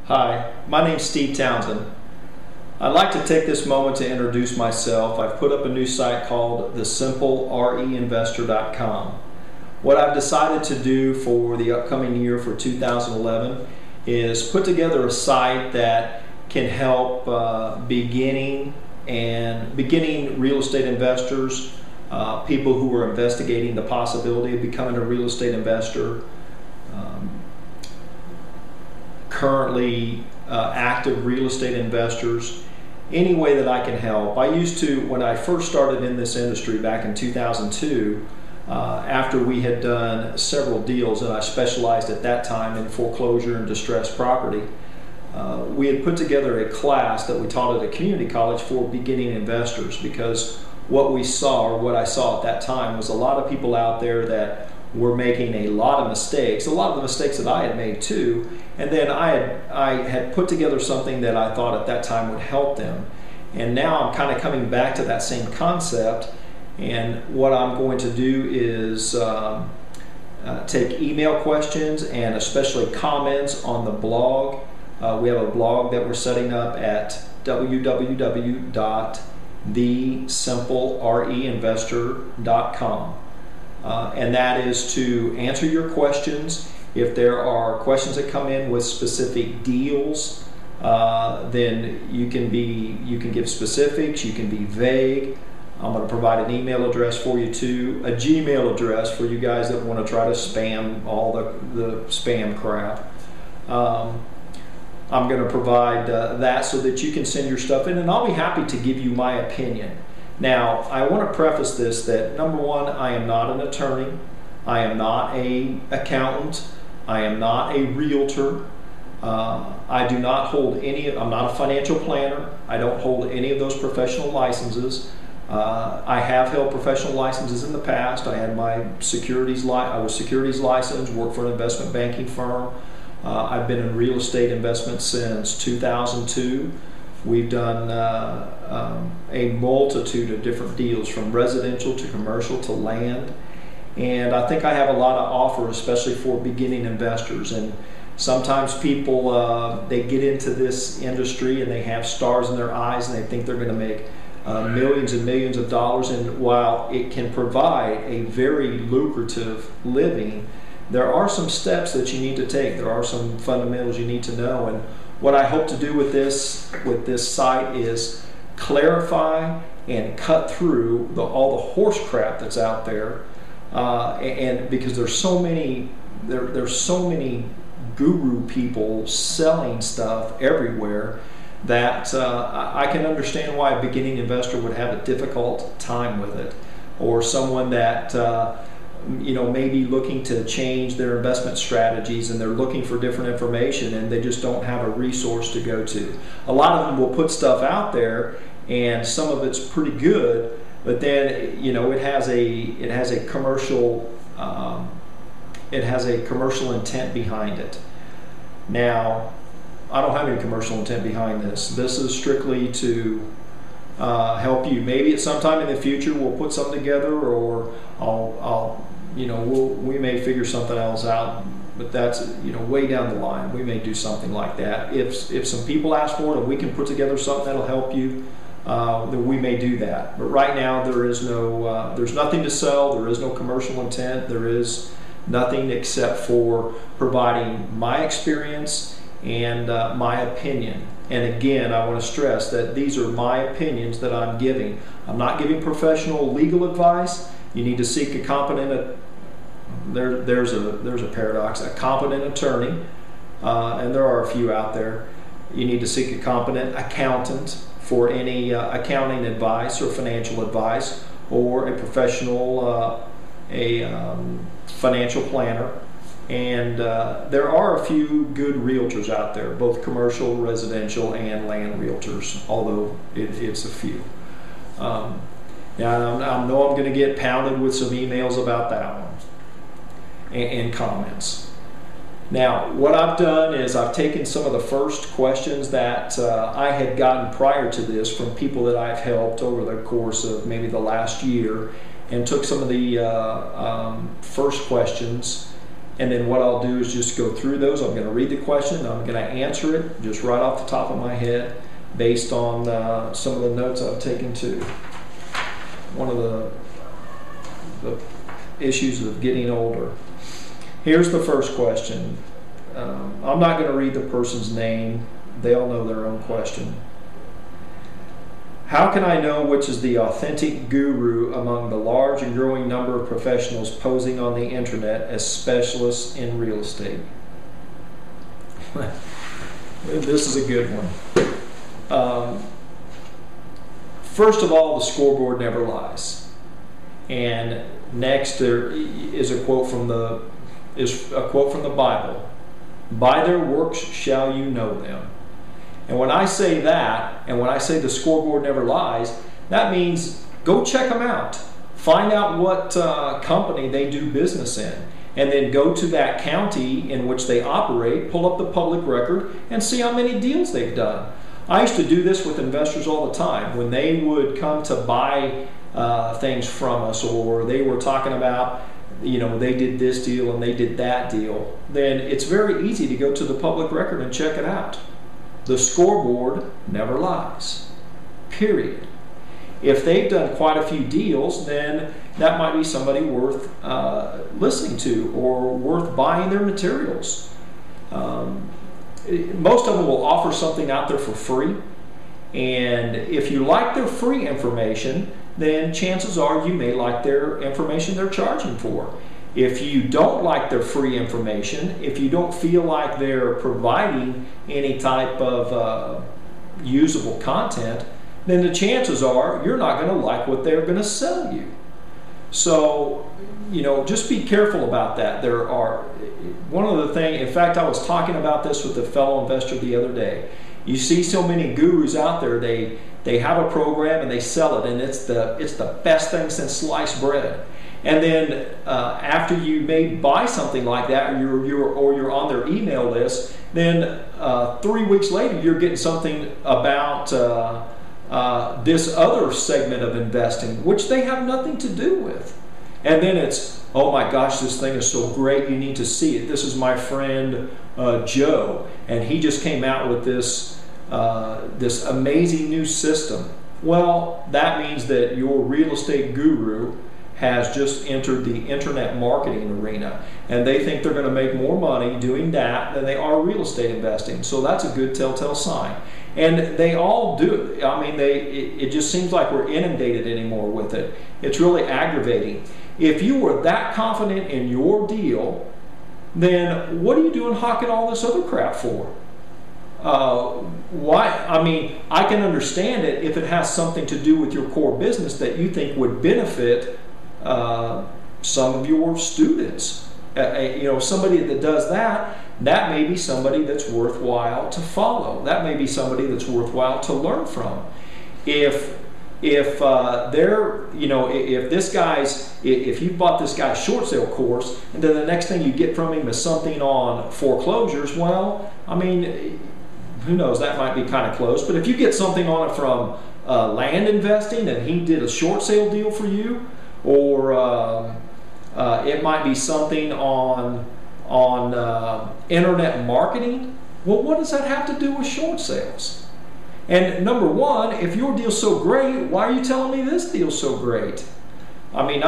Hi, my name's Steve Townsend. I'd like to take this moment to introduce myself. I've put up a new site called thesimplereinvestor.com. What I've decided to do for the upcoming year for 2011 is put together a site that can help beginning real estate investors, people who are investigating the possibility of becoming a real estate investor, currently active real estate investors, any way that I can help. I used to, when I first started in this industry back in 2002, after we had done several deals, and I specialized at that time in foreclosure and distressed property, we had put together a class that we taught at a community college for beginning investors, because what we saw, or what I saw at that time, was a lot of people out there that were making a lot of mistakes, a lot of the mistakes that I had made too, and then I had put together something that I thought at that time would help them. And now I'm kind of coming back to that same concept, and what I'm going to do is take email questions and especially comments on the blog. We have a blog that we're setting up at www.thesimplereinvestor.com. And that is to answer your questions. If there are questions that come in with specific deals, then you can give specifics, you can be vague. I'm going to provide an email address for you too, a Gmail address for you guys that want to try to spam all the spam crap. I'm going to provide that so that you can send your stuff in, and I'll be happy to give you my opinion. Now, I want to preface this that, number one, I am not an attorney, I am not an accountant, I am not a realtor, I do not hold I'm not a financial planner, I don't hold any of those professional licenses. I have held professional licenses in the past. I had my I was securities licensed, worked for an investment banking firm. I've been in real estate investment since 2002. We've done a multitude of different deals, from residential to commercial to land. And I think I have a lot to offer, especially for beginning investors. And sometimes people, they get into this industry and they have stars in their eyes and they think they're going to make millions and millions of dollars. And while it can provide a very lucrative living, there are some steps that you need to take. There are some fundamentals you need to know. And what I hope to do with this site is clarify and cut through all the horse crap that's out there, and because there's so many guru people selling stuff everywhere that I can understand why a beginning investor would have a difficult time with it, or someone that may be looking to change their investment strategies and they're looking for different information and they just don't have a resource to go to. A lot of them will put stuff out there and some of it's pretty good, but then it has a commercial intent behind it. Now, I don't have any commercial intent behind this. This is strictly to help you. Maybe at some time in the future we'll put something together, or we may figure something else out, but that's way down the line. We may do something like that. If some people ask for it and we can put together something that'll help you, then we may do that. But right now there's nothing to sell. There is no commercial intent. There is nothing except for providing my experience and my opinion. And again, I want to stress that these are my opinions that I'm giving. I'm not giving professional legal advice. You need to seek a competent, there's a paradox, a competent attorney, and there are a few out there. You need to seek a competent accountant for any accounting advice or financial advice, or a professional, financial planner. And there are a few good realtors out there, both commercial, residential, and land realtors, although it's a few. Now, I know I'm going to get pounded with some emails about that one and comments. Now, what I've done is I've taken some of the first questions that I had gotten prior to this from people that I've helped over the course of maybe the last year, and took some of the first questions And then what I'll do is just go through those. I'm going to read the question, and I'm going to answer it just right off the top of my head based on some of the notes I've taken too. One of the issues of getting older. Here's the first question. I'm not going to read the person's name. They all know their own question. How can I know which is the authentic guru among the large and growing number of professionals posing on the internet as specialists in real estate? This is a good one. First of all, the scoreboard never lies. And next, there is a quote from the Bible. By their works shall you know them. And when I say that, and when I say the scoreboard never lies, that means go check them out. Find out what company they do business in, and then go to that county in which they operate, pull up the public record, and see how many deals they've done. I used to do this with investors all the time. When they would come to buy things from us, or they were talking about, they did this deal and they did that deal, then it's very easy to go to the public record and check it out. The scoreboard never lies, period. If they've done quite a few deals, then that might be somebody worth listening to or worth buying their materials. Most of them will offer something out there for free, and if you like their free information, then chances are you may like their information they're charging for. If you don't like their free information, if you don't feel like they're providing any type of usable content, then the chances are you're not going to like what they're going to sell you. So, just be careful about that. One of the things, in fact, I was talking about this with a fellow investor the other day. You see so many gurus out there, they have a program and they sell it, and it's the best thing since sliced bread. And then after you may buy something like that, or you're on their email list, then 3 weeks later you're getting something about this other segment of investing, which they have nothing to do with. And then it's, oh my gosh, this thing is so great, you need to see it. This is my friend Joe, and he just came out with this amazing new system. Well, that means that your real estate guru has just entered the internet marketing arena, and they think they're going to make more money doing that than they are real estate investing. So that's a good telltale sign. And they all do it. I mean, it just seems like we're inundated anymore with it. It's really aggravating. If you were that confident in your deal, then what are you doing hawking all this other crap for? Why? I mean, I can understand it if it has something to do with your core business that you think would benefit some of your students. Somebody that does that may be somebody that's worthwhile to follow. That may be somebody that's worthwhile to learn from. If you bought this guy's short sale course, and then the next thing you get from him is something on foreclosures, well, I mean, who knows, that might be kind of close. But if you get something on it from land investing, and he did a short sale deal for you, or it might be something on internet marketing, well, what does that have to do with short sales? And number one, if your deal's so great, why are you telling me this deal's so great? I mean,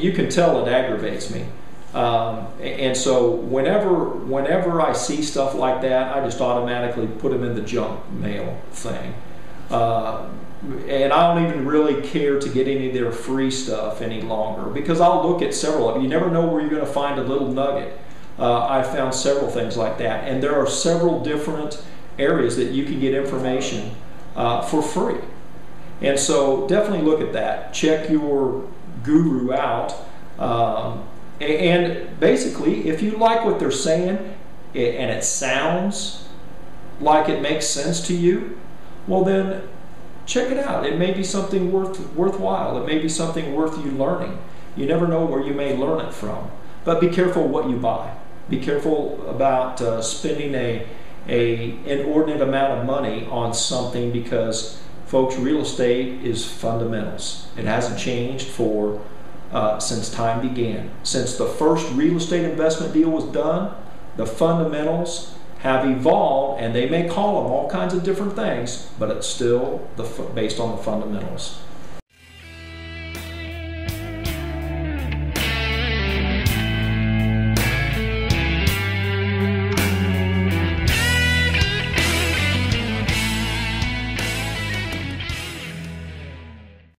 you can tell it aggravates me. And so whenever I see stuff like that, I just automatically put them in the junk mail thing. And I don't even really care to get any of their free stuff any longer, because I'll look at several of them. You never know where you're going to find a little nugget. I found several things like that, and there are several different areas that you can get information for free. And so definitely look at that. Check your guru out. And basically, if you like what they're saying and it sounds like it makes sense to you, well then check it out. It may be something worthwhile. It may be something worth you learning. You never know where you may learn it from. But be careful what you buy. Be careful about spending an inordinate amount of money on something, because folks, real estate is fundamentals. It hasn't changed for since time began. Since the first real estate investment deal was done, the fundamentals have evolved, and they may call them all kinds of different things, but it's still based on the fundamentals.